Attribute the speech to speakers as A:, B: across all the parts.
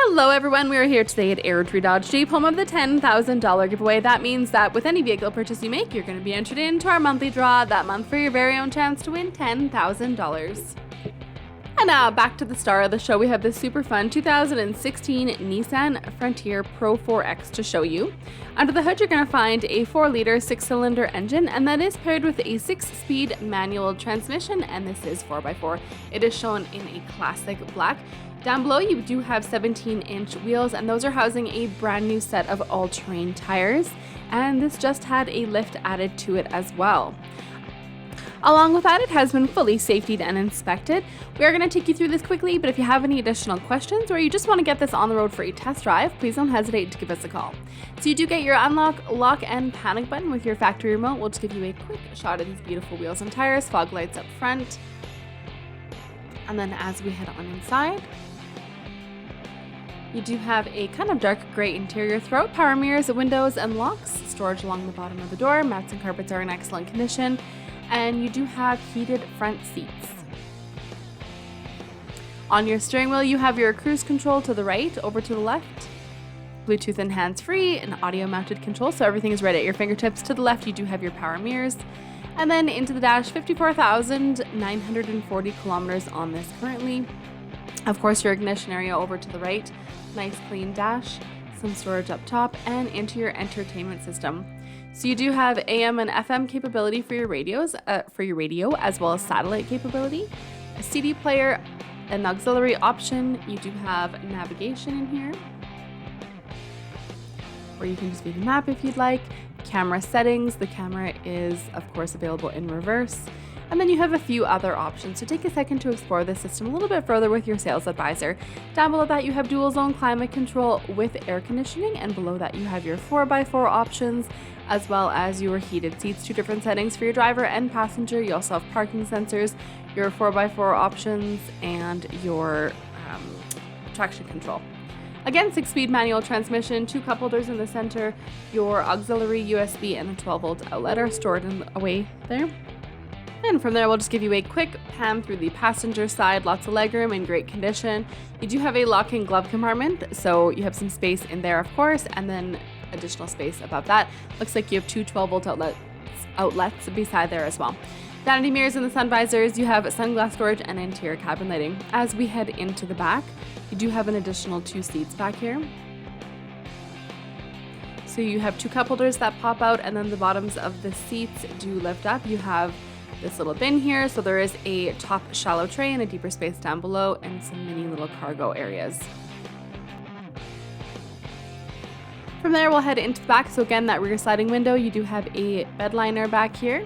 A: Hello everyone, we are here today at Airdrie Dodge Jeep, home of the $10,000 giveaway. That means that with any vehicle purchase you make, you're going to be entered into our monthly draw that month for your very own chance to win $10,000. And now back to the star of the show, we have this super fun 2016 Nissan Frontier Pro-4X to show you. Under the hood, you're going to find a 4-liter 6-cylinder engine, and that is paired with a 6-speed manual transmission, and this is 4x4. It is shown in a classic black. Down below, you do have 17-inch wheels, and those are housing a brand new set of all-terrain tires, and this just had a lift added to it as well. Along with that, it has been fully safetied and inspected. We are going to take you through this quickly, but if you have any additional questions or you just want to get this on the road for a test drive, please don't hesitate to give us a call. So you do get your unlock, lock, and panic button with your factory remote. We'll just give you a quick shot of these beautiful wheels and tires, fog lights up front, and then as we head on inside, you do have a kind of dark gray interior throughout, power mirrors, windows, and locks, storage along the bottom of the door, mats and carpets are in excellent condition, and you do have heated front seats. On your steering wheel, you have your cruise control to the right, over to the left, Bluetooth and hands-free, and audio mounted control, so everything is right at your fingertips. To the left, you do have your power mirrors, and then into the dash, 54,940 kilometers on this currently. Of course, your ignition area over to the right, nice clean dash, some storage up top, and into your entertainment system. So you do have AM and FM capability for your radios, as well as satellite capability, a CD player, an auxiliary option. You do have navigation in here, or you can just view the map if you'd like. Camera settings, the camera is of course available in reverse. And then you have a few other options, so take a second to explore the system a little bit further with your sales advisor. Down below that, you have dual zone climate control with air conditioning, and below that you have your 4x4 options, as well as your heated seats, 2 different settings for your driver and passenger. You also have parking sensors, your 4x4 options, and your traction control. Again, 6-speed manual transmission, 2 cup holders in the center, your auxiliary USB and a 12-volt outlet are stored away there. And from there, we'll just give you a quick pan through the passenger side, lots of legroom in great condition. You do have a lock-in glove compartment, so you have some space in there, of course, and then additional space above that. Looks like you have 2 12-volt outlets beside there as well. Vanity mirrors in the sun visors, you have sunglass storage and interior cabin lighting. As we head into the back, you do have an additional 2 seats back here. So you have 2 cup holders that pop out, and then the bottoms of the seats do lift up. You have this little bin here, so there is a top shallow tray and a deeper space down below, and some mini little cargo areas. From there, we'll head into the back. So again, that rear sliding window, you do have a bed liner back here,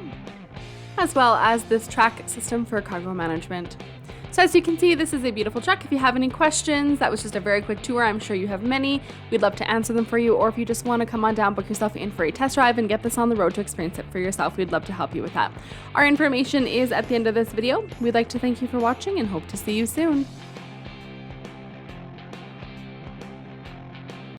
A: as well as this track system for cargo management. So as you can see, this is a beautiful truck. If you have any questions, that was just a very quick tour. I'm sure you have many. We'd love to answer them for you, or if you just want to come on down, book yourself in for a test drive and get this on the road to experience it for yourself, we'd love to help you with that. Our information is at the end of this video. We'd like to thank you for watching and hope to see you soon.